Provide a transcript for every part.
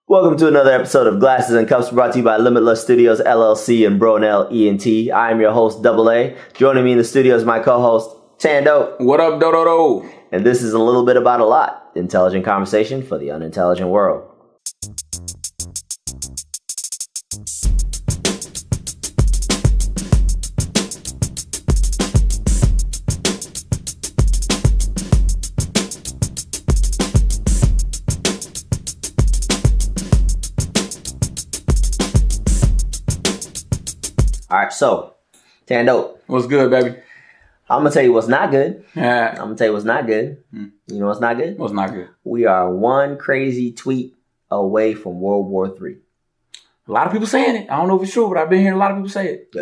Welcome to another episode of Glasses and Cups brought to you by Limitless Studios, LLC and Bronell ENT. I am your host, Double A. Joining me in the studio is my co-host, TanDope. What up, do? And this is a little bit about a lot. Intelligent conversation for the unintelligent world. All right, so, TanDope. What's good, baby? I'm going to tell you what's not good. Yeah. I'm going to tell you what's not good. You know what's not good? What's not good? We are one crazy tweet away from World War III. A lot of people saying it. I don't know if it's true, but I've been hearing a lot of people say it.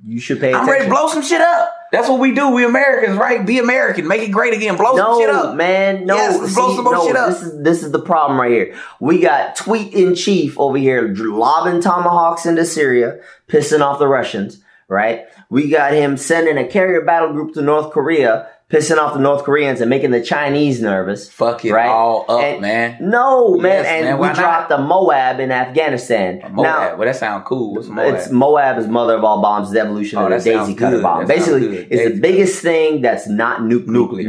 You should pay attention. I'm ready to blow some shit up. That's what we do. We Americans, right? Be American. Make it great again. Blow some shit up. No, man. No. Yes, let's blow some more shit up. This is the problem right here. We got tweet in chief over here lobbing tomahawks into Syria, pissing off the Russians, right? We got him sending a carrier battle group to North Korea, pissing off the North Koreans and making the Chinese nervous. Fuck it right? all up, and, man. No, man. Yes, and man. we dropped a Moab in Afghanistan. A Moab. Now, well, that sounds cool. What's Moab? It's Moab is mother of all bombs, the evolution of the daisy cutter bomb. Basically, it's the biggest thing that's not nuclear okay.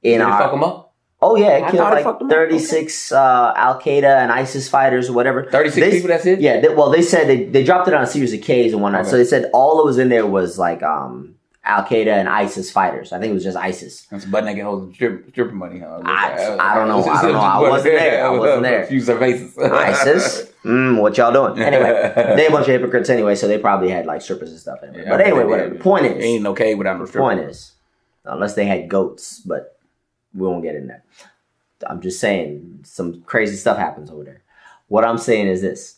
in Did our... it fuck them up? Oh, yeah. It killed like 36 Al-Qaeda and ISIS fighters or whatever. 36 people, that's it? Yeah. They said they dropped it on a series of Ks and whatnot. Okay. So they said all that was in there was like Al-Qaeda and ISIS fighters. I think it was just ISIS. That's a butt naked holding stripper money. Huh? I don't know. I wasn't there. Few faces. ISIS? What y'all doing? Anyway, they a bunch of hypocrites anyway, so they probably had like strippers and stuff. Anyway. But anyway, whatever. The point is. Ain't okay without no strippers. Point is, unless they had goats, but we won't get in there. I'm just saying some crazy stuff happens over there. What I'm saying is this.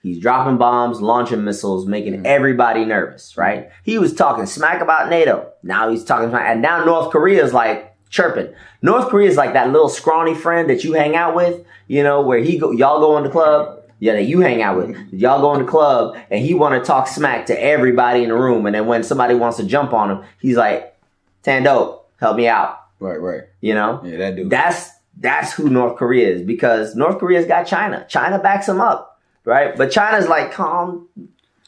He's dropping bombs, launching missiles, making everybody nervous, right? He was talking smack about NATO. Now he's talking smack. And now North Korea is like chirping. North Korea is like that little scrawny friend that you hang out with, you know, where y'all go in the club. Yeah, that you hang out with. Y'all go in the club and he want to talk smack to everybody in the room. And then when somebody wants to jump on him, he's like, TanDope, help me out. Right. You know? Yeah, that dude. That's who North Korea is, because North Korea's got China. China backs them up, right? But China's like, calm.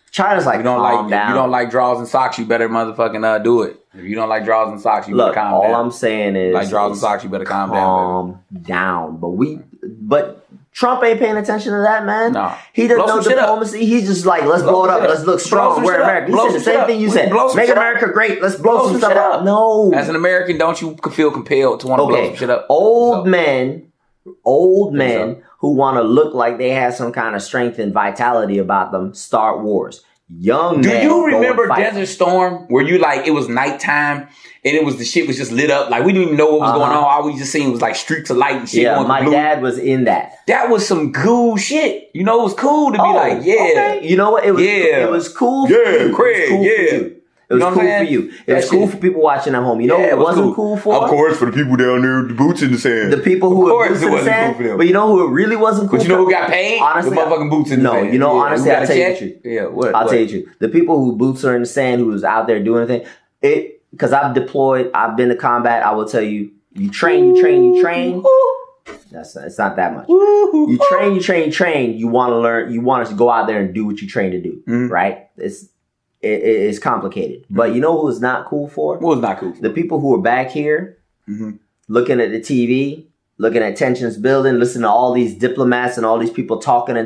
China's like, calm down. If you don't like drawers and socks, you better motherfucking do it. If you don't like drawers and socks, you better calm down. All I'm saying is, like drawers and socks, you better calm down. But Trump ain't paying attention to that, man. No. He doesn't know diplomacy. He's just like, let's blow it up. Let's look strong. We're America. He said the same thing you said. Make America great. Let's blow some stuff up. No. As an American, don't you feel compelled to want to blow some shit up? Old men who want to look like they have some kind of strength and vitality about them start wars. Young men. Do you remember Desert Storm, where it was nighttime and the shit was just lit up? Like we didn't even know what was going on. All we just seen was like streaks of light and shit. Yeah, my dad was in that. That was some cool shit. You know, it was cool to be like, yeah. Okay. You know what? It was cool for you. Craig, It was cool for you. It was cool for people watching at home. You know what it wasn't cool for? Of course, for the people down there, the boots in the sand. The people who were boots in the sand. But you know who it really wasn't cool for? But you know who got paid? Honestly, the motherfucking boots in the sand. No, you know, honestly, I'll tell you the truth. Yeah, what? I'll tell you the truth. The people who boots are in the sand, who's out there doing anything, because I've deployed, I've been to combat, I will tell you, you train. It's not that much. You train. You want to learn. You want to go out there and do what you train to do, right? It's complicated. But you know who is not cool for? What was not cool for? The people who are back here looking at the TV, looking at tensions building, listening to all these diplomats and all these people talking,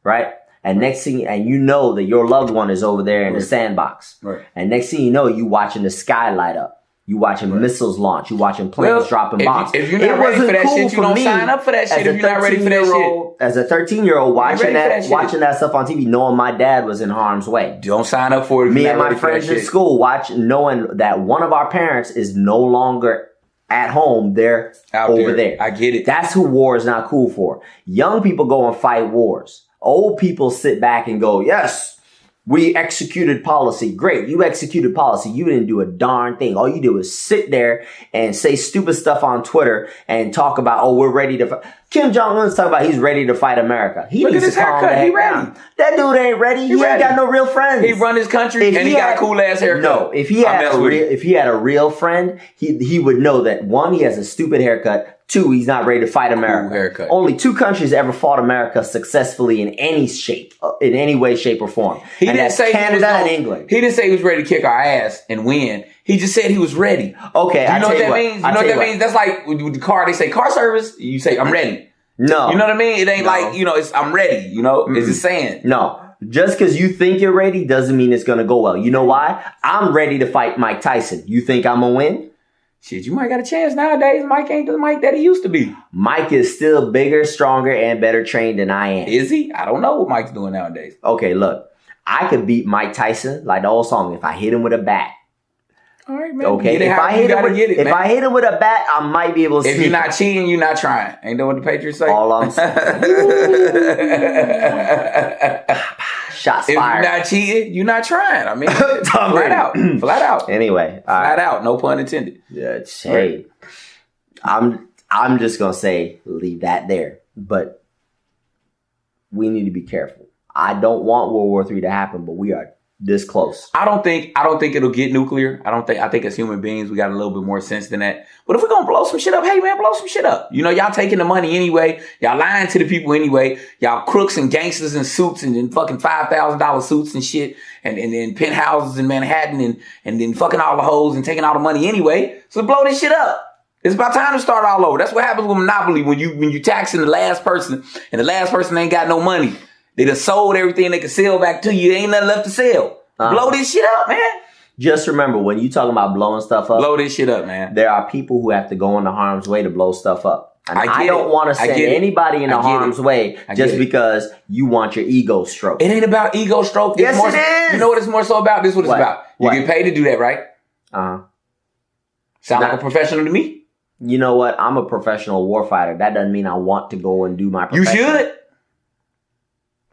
right? And next thing, and you know that your loved one is over there in the sandbox. Right. And next thing you know, you watching the sky light up. You watching missiles launch. You watching planes dropping bombs. If you're not ready for that shit, you don't sign up for that shit. If you're not ready for that shit. As a 13-year-old watching that stuff on TV, knowing my dad was in harm's way. Don't sign up for it. Me and my friends in school knowing that one of our parents is no longer at home. They're over there. I get it. That's who war is not cool for. Young people go and fight wars. Old people sit back and go, yes, we executed policy. Great. You executed policy. You didn't do a darn thing. All you did was sit there and say stupid stuff on Twitter and talk about, we're ready to fight. Kim Jong-un's talking about he's ready to fight America. He needs to calm the heck down. That dude ain't ready. He ain't got no real friends. He run his country and he got a cool ass haircut. No, if he had a real friend, he would know that one, he has a stupid haircut. 2, he's not ready to fight America. Cool haircut. Only 2 countries ever fought America successfully in any way, shape, or form. He and didn't that's say Canada and England. He didn't say he was ready to kick our ass and win. He just said he was ready. Okay, you know what that means? You know what that means? That's like with the car. They say car service. You say I'm ready. No, you know what I mean? It ain't like it's I'm ready. You know, it's just saying. No, just because you think you're ready doesn't mean it's gonna go well. You know why? I'm ready to fight Mike Tyson. You think I'm gonna win? Shit, you might got a chance nowadays. Mike ain't the Mike that he used to be. Mike is still bigger, stronger, and better trained than I am. Is he? I don't know what Mike's doing nowadays. Okay, look. I could beat Mike Tyson like the old song if I hit him with a bat. All right, man. Okay, if I hit him with a bat, I might be able to. If you're not cheating, you're not trying. Ain't that what the Patriots say? All I'm saying. Shots fired. If you're not cheating, you're not trying. I mean, flat out. Anyway, flat out. No pun intended. Yeah, hey, I'm just gonna say leave that there. But we need to be careful. I don't want World War III to happen, but we are this close. I don't think it'll get nuclear. I think as human beings, we got a little bit more sense than that. But if we're going to blow some shit up, hey man, blow some shit up. You know, y'all taking the money anyway. Y'all lying to the people anyway. Y'all crooks and gangsters in suits and fucking $5,000 suits and shit. And then penthouses in Manhattan and then fucking all the hoes and taking all the money anyway. So blow this shit up. It's about time to start all over. That's what happens with Monopoly when you taxing the last person and the last person ain't got no money. They done sold everything they could sell back to you. There ain't nothing left to sell. Blow this shit up, man. Just remember, when you talking about blowing stuff up, blow this shit up, man. There are people who have to go into harm's way to blow stuff up. And I don't want to send anybody into harm's way just because you want your ego stroked. It ain't about ego stroke. Yes, it is. You know what it's more so about? This is what it's about. You get paid to do that, right? Sound like a professional to me? You know what? I'm a professional warfighter. That doesn't mean I want to go and do my profession. You should.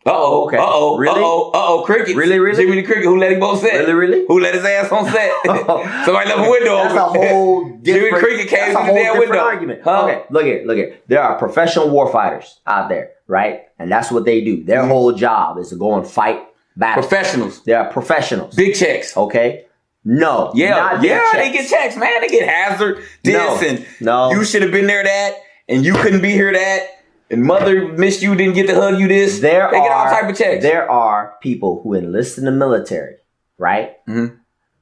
Okay. Really? Cricket. Really? Jimmy the Cricket, who let him go set? Really? Who let his ass on set? Somebody left a window open. That's a whole different... Jimmy the Cricket came through the damn window. Argument. Huh? Okay, look here. There are professional warfighters out there, right? And that's what they do. Their whole job is to go and fight battles. Professionals. They are professionals. Big checks. Okay? No. Yeah, they get checks, man. They get hazard, No. You should have been there, that, and you couldn't be here, that. And mother missed you, didn't get to hug you this. They get all type of checks. There are people who enlist in the military, right? Mm-hmm.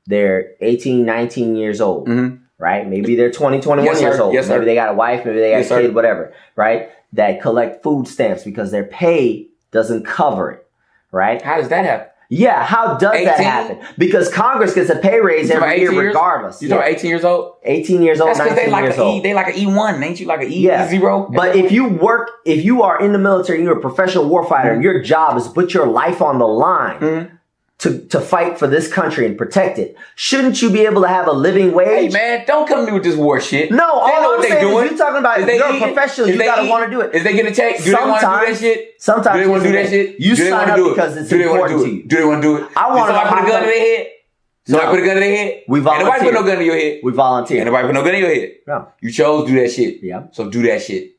They're 18, 19 years old, right? Maybe they're 20, 21 years old. Maybe they got a wife, maybe they got a kid, whatever, right? That collect food stamps because their pay doesn't cover it, right? How does that happen? Yeah, how does 18? That happen? Because Congress gets a pay raise every year regardless. You talking about 18 years old? 18 years old, 19 years old. They like an E1, ain't you? Like an E0? But if you are in the military, you're a professional warfighter, and your job is to put your life on the line to fight for this country and protect it, shouldn't you be able to have a living wage? Hey man, don't come to me with this war shit. No, all I'm saying is you're talking about you're a professional, you gotta want to do it. Is they getting a check? Do they want to do that shit? Sometimes do they want to do that shit? You sign up because it's important to you. Do they want to do it? I want to put a gun to their head. Somebody put a gun to their head. We volunteer. Ain't nobody put no gun to your head. We volunteer. Ain't nobody put no gun to your head. No. You chose to do that shit. Yeah. So do that shit.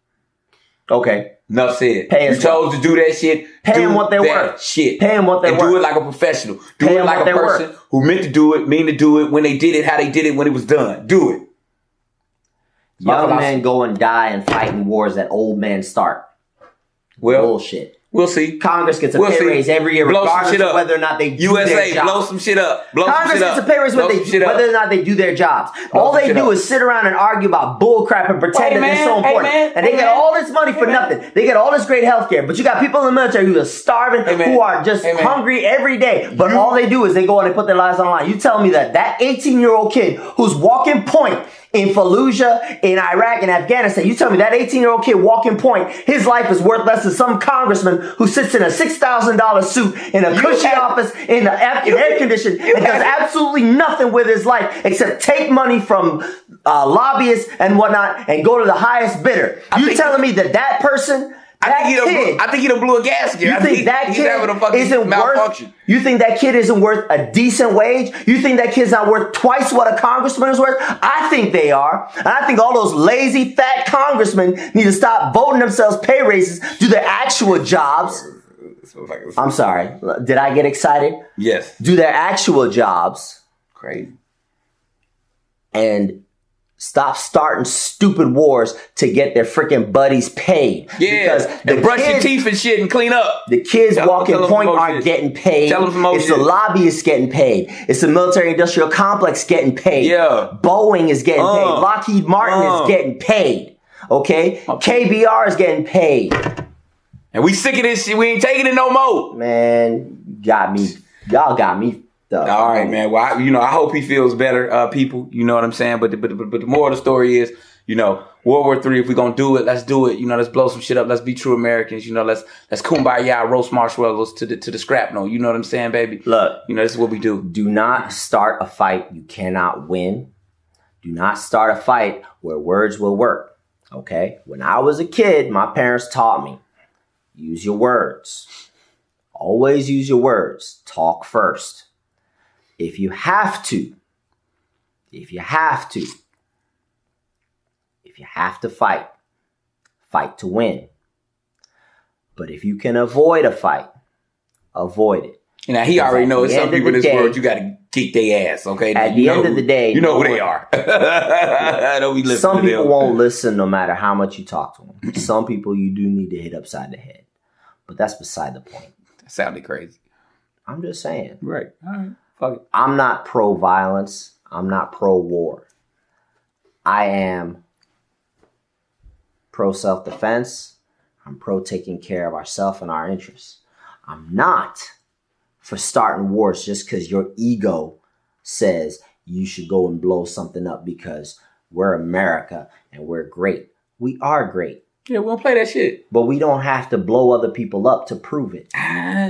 Okay. Enough said. You chose to do that shit. Pay them what they're worth. Shit. Pay them what they're worth. And do it like a professional. Do it like a person who meant to do it, mean to do it, when they did it, how they did it, when it was done. Do it. Young men go and die and fight in wars that old men start. Well, bullshit. We'll see. Congress gets a pay raise every year, regardless of whether or not they do their jobs. Blow some shit up. Congress gets a pay raise whether or not they do their jobs. All they do is sit around and argue about bull crap and pretend that they're so important. And they get all this money for nothing. They get all this great health care. But you got people in the military who are starving, who are just hungry every day. But all they do is they go and they put their lives on the line. You tell me that 18-year-old kid who's walking point in Fallujah, in Iraq, and Afghanistan, you tell me that 18-year-old kid walking point, his life is worth less than some congressman who sits in a $6,000 suit in a cushy office in air conditioning and does absolutely nothing with his life except take money from lobbyists and whatnot and go to the highest bidder. You telling me that person... I think he done blew a gasket. You think that kid isn't worth? You think that kid isn't worth a decent wage? You think that kid's not worth twice what a congressman is worth? I think they are, and I think all those lazy fat congressmen need to stop voting themselves pay raises, do their actual jobs. I'm sorry. Did I get excited? Yes. Do their actual jobs. Crazy. And Stop starting stupid wars to get their freaking buddies paid. Yeah, and brush your teeth and shit and clean up. The kids walking point aren't getting paid. It's the lobbyists getting paid. It's the military-industrial complex getting paid. Yeah. Boeing is getting paid. Lockheed Martin is getting paid. Okay? KBR is getting paid. And we sick of this shit. We ain't taking it no more. Man, y'all got me. All right, man. Well, I hope he feels better, people. You know what I'm saying? But the moral of the story is, World War III, if we're going to do it, let's do it. Let's blow some shit up. Let's be true Americans. Let's kumbaya, roast marshmallows to the scrapnel. You know what I'm saying, baby? Look. This is what we do. Do not start a fight you cannot win. Do not start a fight where words will work. Okay? When I was a kid, my parents taught me, use your words. Always use your words. Talk first. If you have to fight to win. But if you can avoid a fight, avoid it. Now, he already knows some people in this world, you got to kick their ass, okay? At the end of the day. You know who they are. Some people won't listen no matter how much you talk to them. Some people you do need to hit upside the head. But that's beside the point. That sounded crazy. I'm just saying. Right. All right. Fuck it. I'm not pro-violence. I'm not pro-war. I am pro-self-defense. I'm pro-taking care of ourselves and our interests. I'm not for starting wars just because your ego says you should go and blow something up because we're America and we're great. We are great. Yeah, we don't play that shit. But we don't have to blow other people up to prove it.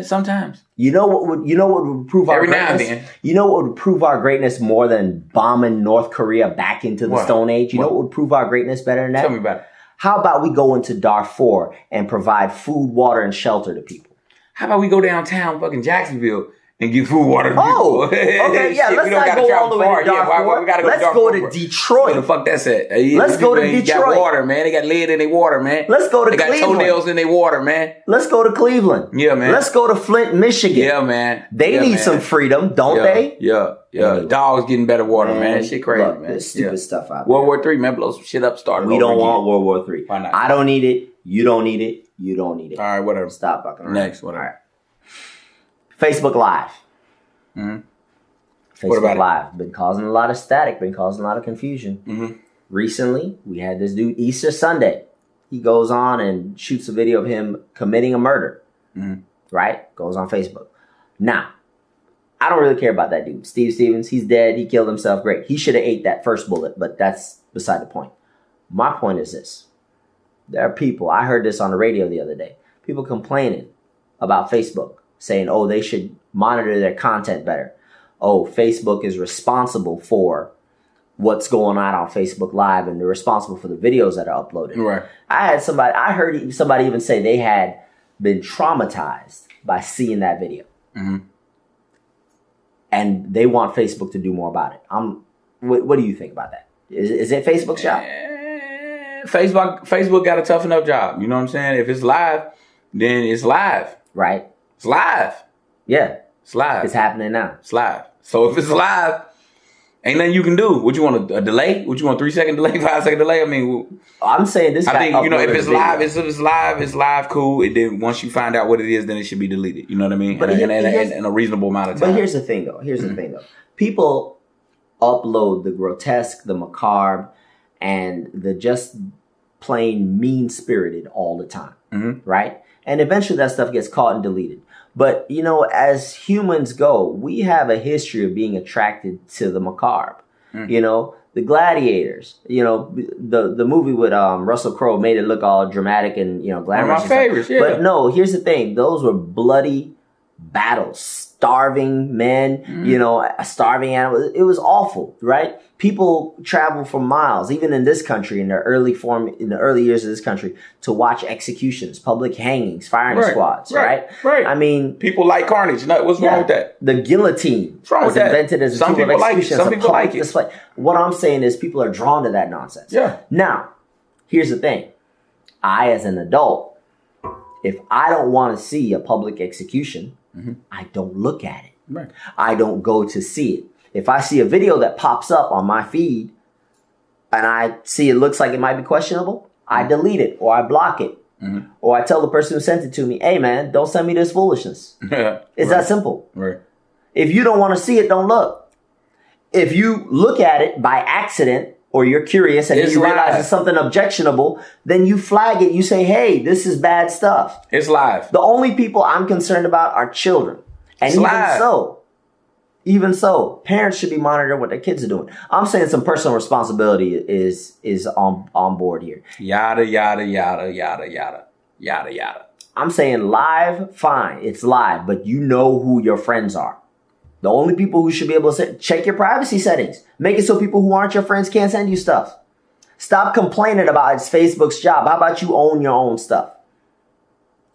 Sometimes. You know what would prove our greatness? Every now and then. You know what would prove our greatness more than bombing North Korea back into the Stone Age? You know what would prove our greatness better than that? Tell me about it. How about we go into Darfur and provide food, water, and shelter to people? How about we go downtown fucking Jacksonville and give food, water to people? Okay, yeah, let's not go all the way to Darfur. Let's go to Detroit. Where the fuck that's at? Let's go to Detroit. They got water, man. They got lead in their water, man. Let's go to Cleveland. They got toenails in their water, man. Let's go to Cleveland. Yeah, man. Let's go to Flint, Michigan. Yeah, man. They need some freedom, don't they? Yeah. Anyway. Dogs getting better water, man. Shit crazy, man. There's stupid stuff out there. World War III, man. Blow some shit up, start it. We don't want World War III. Why not? I don't need it. You don't need it. You don't need it. All right, whatever. Stop fucking around. Next, whatever. All right. Facebook Live. Mm-hmm. Facebook Live. Been causing a lot of static. Been causing a lot of confusion. Mm-hmm. Recently, we had this dude, Easter Sunday. He goes on and shoots a video of him committing a murder. Mm-hmm. Right? Goes on Facebook. Now, I don't really care about that dude. Steve Stevens, he's dead. He killed himself. Great. He should have ate that first bullet, but that's beside the point. My point is this. There are people, I heard this on the radio the other day, people complaining about Facebook, saying, oh, they should monitor their content better. Oh, Facebook is responsible for what's going on Facebook Live, and they're responsible for the videos that are uploaded. Right. I heard somebody even say they had been traumatized by seeing that video. Mm-hmm. And they want Facebook to do more about it. What do you think about that? Is it Facebook's job? Facebook got a tough enough job. You know what I'm saying? If it's live, then it's live. Right. It's live. Yeah. It's live. It's happening now. It's live. So if it's live, ain't nothing you can do. What you want, a delay? What you want, 3-second delay, 5-second delay? I mean, I'm saying this. I think, if it's live, it's live, cool. And then once you find out what it is, then it should be deleted. You know what I mean? But in a reasonable amount of time. But here's the thing, though. People upload the grotesque, the macabre, and the just plain mean-spirited all the time, right? And eventually that stuff gets caught and deleted. But, as humans go, we have a history of being attracted to the macabre. The Gladiators, the movie with Russell Crowe made it look all dramatic and, glamorous. One of my favorites, yeah. But no, here's the thing. Those were bloody battles, starving men, starving animals. It was awful, right? People travel for miles, even in this country, in the early years of this country, to watch executions, public hangings, firing squads, right? I mean, people like carnage. What's wrong with that? The guillotine was invented as a tool of execution. Some people like it. What I'm saying is people are drawn to that nonsense. Yeah. Now, here's the thing. I, as an adult, if I don't want to see a public execution, I don't look at it. Right. I don't go to see it. If I see a video that pops up on my feed, and I see it looks like it might be questionable, I delete it or I block it. Mm-hmm. Or I tell the person who sent it to me, hey, man, don't send me this foolishness. It's that simple. Right. If you don't want to see it, don't look. If you look at it by accident or you're curious and you realize it's something objectionable, then you flag it. You say, hey, this is bad stuff. It's live. The only people I'm concerned about are children. And even so, parents should be monitoring what their kids are doing. I'm saying some personal responsibility is on board here. Yada, yada, yada, yada, yada, yada, yada. I'm saying live, fine. It's live, but you know who your friends are. The only people who should be able to check your privacy settings. Make it so people who aren't your friends can't send you stuff. Stop complaining about it's Facebook's job. How about you own your own stuff?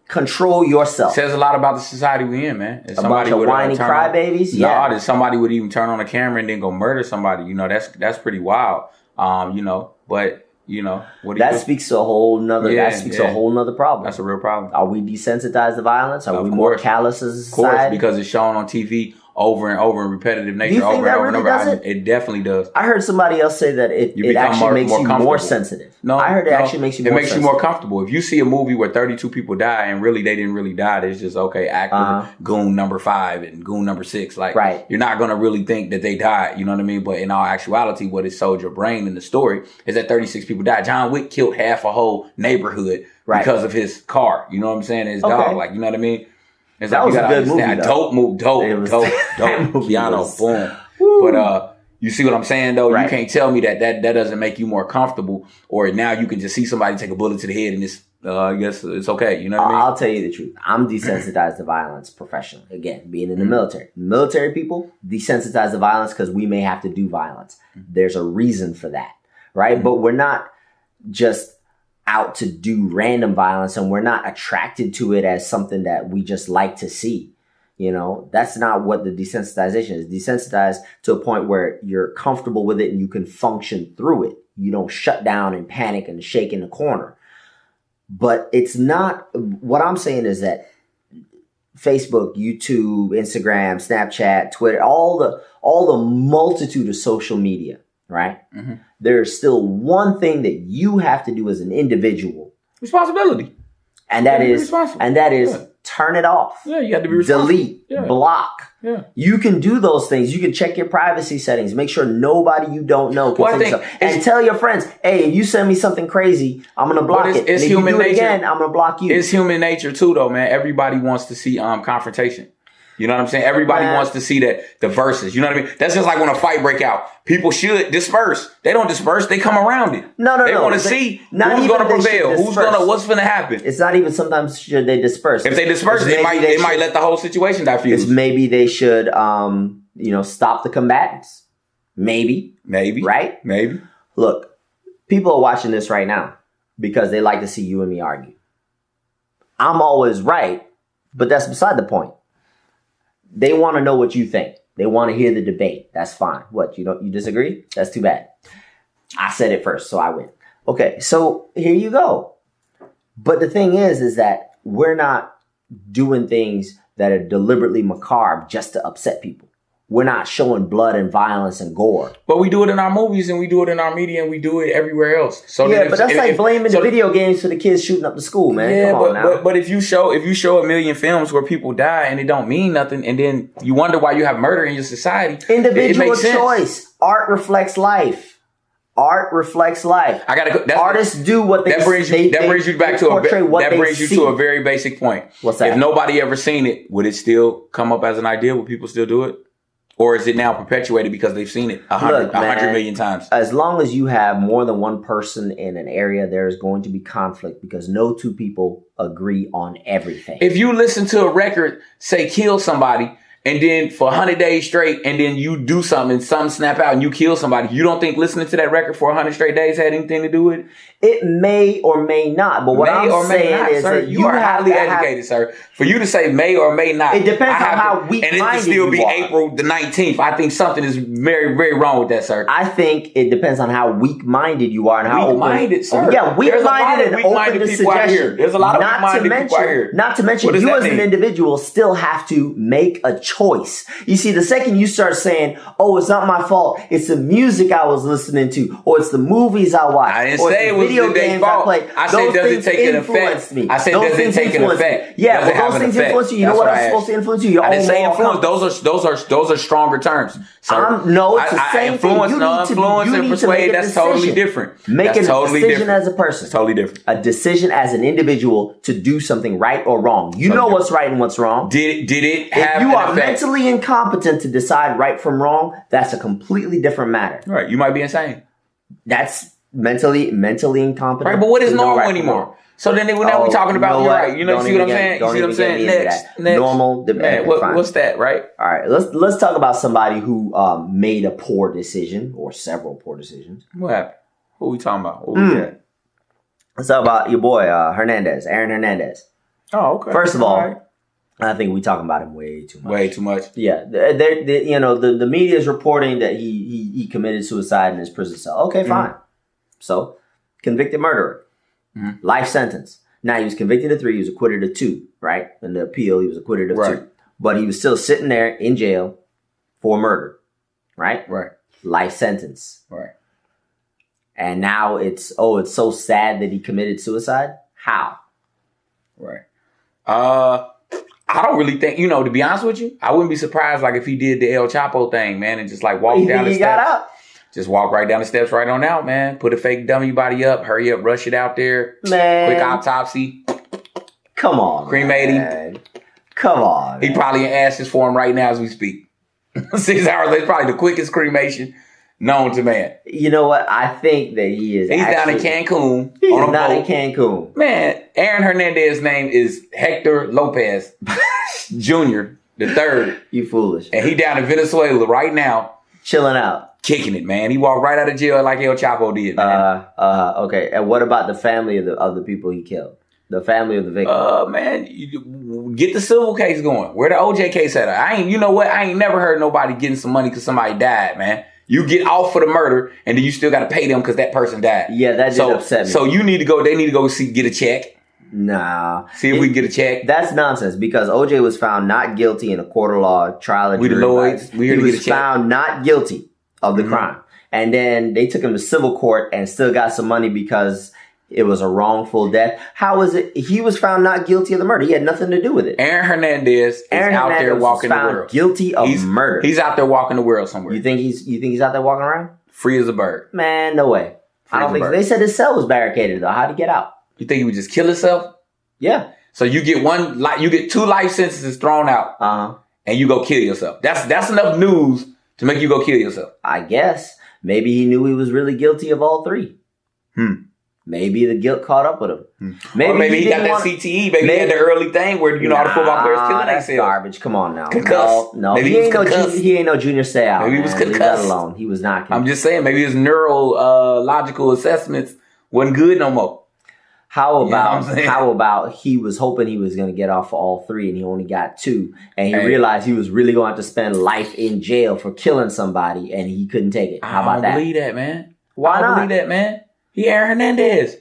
Control yourself. Says a lot about the society we in, man. If a bunch of whiny crybabies. Yeah, that somebody would even turn on a camera and then go murder somebody. You know, that's pretty wild. You know, but you know what that speaks to a whole nother. That speaks to a whole nother problem. That's a real problem. Are we desensitized to violence? Are we more callous as a society? Of course, because it's shown on TV over and over in repetitive nature, over and over. It definitely does. I heard somebody else say that it actually makes you more sensitive. No, I heard it actually makes you more sensitive. It makes you more comfortable. If you see a movie where 32 people die and really they didn't really die, it's just, okay, actor, goon number 5 and goon number 6. Like, you're not going to really think that they died, you know what I mean? But in all actuality, what it sold your brain in the story is that 36 people died. John Wick killed half a whole neighborhood because of his car. You know what I'm saying? His dog. Like, you know what I mean? It's that like, was you gotta a good understand. movie, Dope. Keanu, boom. Woo. But you see what I'm saying, though? You can't tell me that doesn't make you more comfortable, or now you can just see somebody take a bullet to the head and it's, I guess it's okay. You know what I mean? I'll tell you the truth. I'm desensitized to violence professionally. Again, being in the military. Military people desensitized to violence because we may have to do violence. There's a reason for that, right? But we're not just out to do random violence, and we're not attracted to it as something that we just like to see. You know, that's not what the desensitization is. Desensitized to a point where you're comfortable with it and you can function through it. You don't shut down and panic and shake in the corner. But it's not, what I'm saying is that Facebook, YouTube, Instagram, Snapchat, Twitter, all the multitude of social media, right? Mm-hmm. There's still one thing that you have to do as an individual. Responsibility. And that is turn it off. Yeah, you have to be responsible. Delete, block. Yeah. You can do those things. You can check your privacy settings. Make sure nobody you don't know can see stuff. And tell your friends, hey, if you send me something crazy, I'm going to block it. It's and human if you do nature. it again, I'm going to block you. It's human nature too, though, man. Everybody wants to see confrontation. You know what I'm saying? Everybody wants to see the verses. You know what I mean? That's just like when a fight break out. People should disperse. They don't disperse. They come around it. No. They want to see who's going to prevail. What's going to happen. It's not even sometimes should they disperse. If they disperse, they might let the whole situation diffuse. It's maybe they should, stop the combatants. Maybe. Right? Maybe. Look, people are watching this right now because they like to see you and me argue. I'm always right, but that's beside the point. They want to know what you think. They want to hear the debate. That's fine. What, you disagree? That's too bad. I said it first, so I win. Okay, so here you go. But the thing is that we're not doing things that are deliberately macabre just to upset people. We're not showing blood and violence and gore. But we do it in our movies and we do it in our media and we do it everywhere else. So yeah, but that's like blaming the video games for the kids shooting up the school, man. Yeah, come on now. But if you show a million films where people die and it don't mean nothing, and then you wonder why you have murder in your society, individual choice. Art reflects life. Artists do what they. That brings you back to a very basic point. What's that? If nobody ever seen it, would it still come up as an idea? Would people still do it? Or is it now perpetuated because they've seen it 100 million times? As long as you have more than one person in an area, there is going to be conflict because no two people agree on everything. If you listen to a record, say kill somebody, and then for 100 days straight, and then you do something and something snap out and you kill somebody, you don't think listening to that record for 100 straight days had anything to do with it? It may or may not. But what I'm saying is that you are highly educated, sir. For you to say may or may not. It depends on how weak-minded you are. And it still be April the 19th. I think something is very, very wrong with that, sir. I think it depends on how weak-minded you are and how weak-minded, sir. Yeah, weak-minded and open to suggestion. There's a lot of weak-minded people out here. Not to mention, you as an individual still have to make a choice. choice. You see, the second you start saying, "Oh, it's not my fault. It's the music I was listening to, or it's the movies I watched, I didn't or say it's it the was video their games fault. I played." I said, does it take an effect? Me. I said, those does it things take an influence effect? Me. Yeah, does it well, have those an things effect? influence you. You know what I'm supposed to influence you? Your I didn't own say moral influence. compass. Those are stronger terms. So no, it's the same influence, thing. no, influence and persuade. That's totally different. Make a totally decision different. as a person. It's totally different. A decision as an individual to do something right or wrong. You know what's right and what's wrong. Did it have If you an are effect? mentally incompetent to decide right from wrong, that's a completely different matter. Right, you might be insane. That's mentally incompetent. Right, but what is normal right anymore? So then now we're talking about you're right. You know, see what I'm saying? You see what I'm saying? Next. Normal. Man, what's that? Right. All right. Let's talk about somebody who made a poor decision or several poor decisions. What happened? Who we talking about? What we got? Let's talk about your boy Hernandez, Aaron Hernandez. Oh, okay. First of all, I think we talking about him way too much. Way too much. Yeah, the media is reporting that he committed suicide in his prison cell. Okay, fine. So, convicted murderer, life sentence. Now he was convicted of 3. He was acquitted of 2. Right, in the appeal, he was acquitted of 2. But he was still sitting there in jail for murder. Right. Life sentence. Right. And now it's so sad that he committed suicide. How? Right. I don't really think, to be honest with you, I wouldn't be surprised like if he did the El Chapo thing, man, and just like walk down the steps. Got out? Just walk right down the steps right on out, man. Put a fake dummy body up, hurry up, rush it out there. Man. Quick autopsy. Come on. Cremate him. Come on. He probably in ashes for him right now as we speak. 6 hours later, probably the quickest cremation known to man. You know what? I think that he is. He's down in Cancun. He's not in Cancun. Man, Aaron Hernandez's name is Hector Lopez Jr. the third. You foolish. And he down in Venezuela right now. Chilling out. Kicking it, man. He walked right out of jail like El Chapo did, man. Okay. And what about the family of the people he killed? The family of the victim. Man, get the civil case going. Where the OJ case at? You know what? I ain't never heard nobody getting some money because somebody died, man. You get off for the murder, and then you still got to pay them because that person died. Yeah, that did upset me. So you need to go. They need to go get a check. Nah. See if we can get a check. That's nonsense because OJ was found not guilty in a court of law trial. We the Lloyds. He was found not guilty of the crime, and then they took him to civil court and still got some money because it was a wrongful death. How was it? He was found not guilty of the murder. He had nothing to do with it. Aaron Hernandez is out there walking the world. Guilty of murder. He's out there walking the world somewhere. You think he's out there walking around? Free as a bird. Man, no way. I don't think so. They said his cell was barricaded though. How'd he get out? You think he would just kill himself? Yeah. So you get 2 life sentences thrown out, and you go kill yourself. That's enough news to make you go kill yourself. I guess maybe he knew he was really guilty of all 3. Maybe the guilt caught up with him. Maybe he got that CTE. Maybe he had the early thing where all the football players killing themselves. themselves. Garbage. Come on now. Concussed. No. He ain't no junior seau. Maybe he was concussed. Leave that alone. He was not concussed. I'm just saying. Maybe his neurological assessments wasn't good no more. How about he was hoping he was going to get off for all 3 and he only got 2 and he realized he was really going to have to spend life in jail for killing somebody and he couldn't take it. How about that? I don't believe that, man. Why not? I don't believe that, man. He Aaron Hernandez.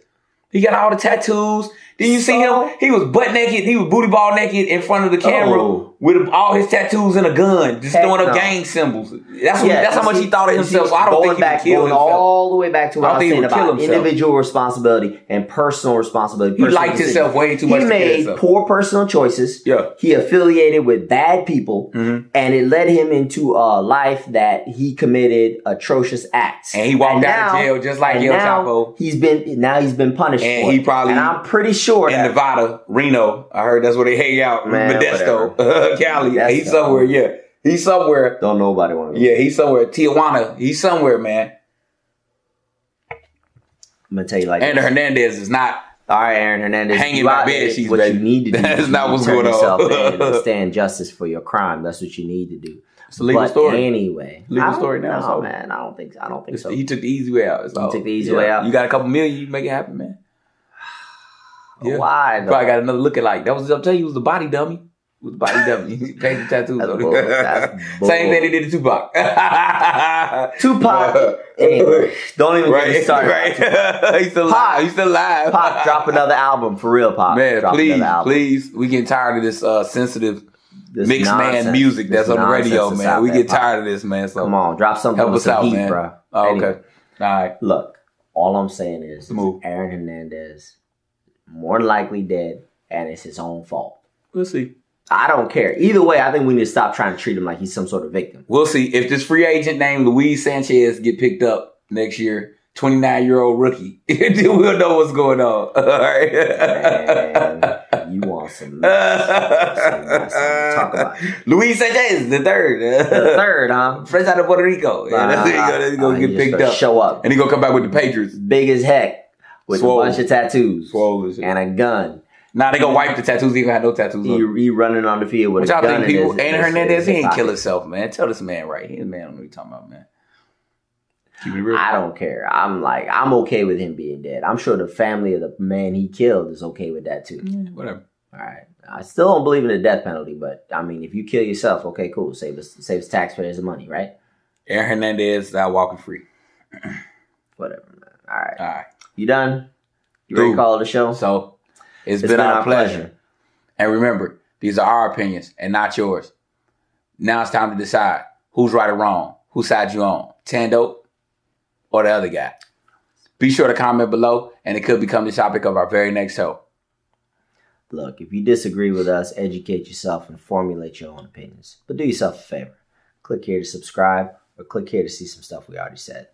He got all the tattoos. Did you see him? He was butt naked. He was booty ball naked in front of the camera with all his tattoos and a gun, just throwing up gang symbols. That's how much he thought of himself. So I don't think he would kill himself. All the way back to what I was saying about individual responsibility and personal responsibility. He liked himself way too much. He made poor personal choices. Yeah. He affiliated with bad people, and it led him into a life that he committed atrocious acts. And he walked out of jail just like El Chapo. He's been punished for it. He probably, and I'm pretty sure in Nevada, Reno. I heard that's where they hang out. Modesto, Cali. He's somewhere. Yeah, he's somewhere. Don't nobody want to. Yeah, he's somewhere. Tijuana. He's somewhere, man. I'm gonna tell you like Aaron Hernandez is not. All right, Aaron Hernandez. Hanging my bed sheets, what baby. You need to do. That's not what's going on. And stand justice for your crime. That's what you need to do. It's a legal story. Anyway, legal story now. No, man, I don't think so. He took the easy way out. He took the easy way out. You got a couple million, you can make it happen, man. Yeah. Why? Though? Probably got another lookalike. That was, I'm telling you, he was the body dummy. He was the body dummy. He painted the tattoos on him. Same thing they did to Tupac. Tupac. Anyway, don't even get me started. Right. He's still alive. He's still alive. Pop, drop another album for real, Pop. Man, drop please. We getting tired of this sensitive this mixed man music that's on the radio, man. We get tired of this, man. So come on, drop something help with us some out, heat, man. bro. Oh, Anyway, okay. All right. Look, all I'm saying is Move. Aaron Hernandez more than likely dead, and it's his own fault. We'll see. I don't care. Either way, I think we need to stop trying to treat him like he's some sort of victim. We'll see. If this free agent named Luis Sanchez get picked up next year, 29-year-old rookie, then we'll know what's going on. All right. Man, you want some mess. Talk about it. Luis Sanchez, the third. The third, huh? Fresh out of Puerto Rico. He's going to get picked up. Show up. And he's going to come back with the Patriots. Big as heck. With a bunch of tattoos. And a gun. Nah, they going to wipe the tattoos. He ain't got no tattoos on. He running on the field with a gun. What y'all think, people? Aaron Hernandez, he ain't pocket. kill himself, man. Tell this man right. He's a man. I don't know what you're talking about, man. Keep it real. I don't care. I'm okay with him being dead. I'm sure the family of the man he killed is okay with that too. Yeah, whatever. All right. I still don't believe in the death penalty, but I mean, if you kill yourself, okay, cool. Saves taxpayers the money, right? Aaron Hernandez out walking free. Whatever, man. All right. All right. You done? You ready to call it a show? So it's been our pleasure. And remember, these are our opinions and not yours. Now it's time to decide who's right or wrong. Whose side you on? TanDope or the other guy? Be sure to comment below, and it could become the topic of our very next show. Look, if you disagree with us, educate yourself and formulate your own opinions. But do yourself a favor. Click here to subscribe or click here to see some stuff we already said.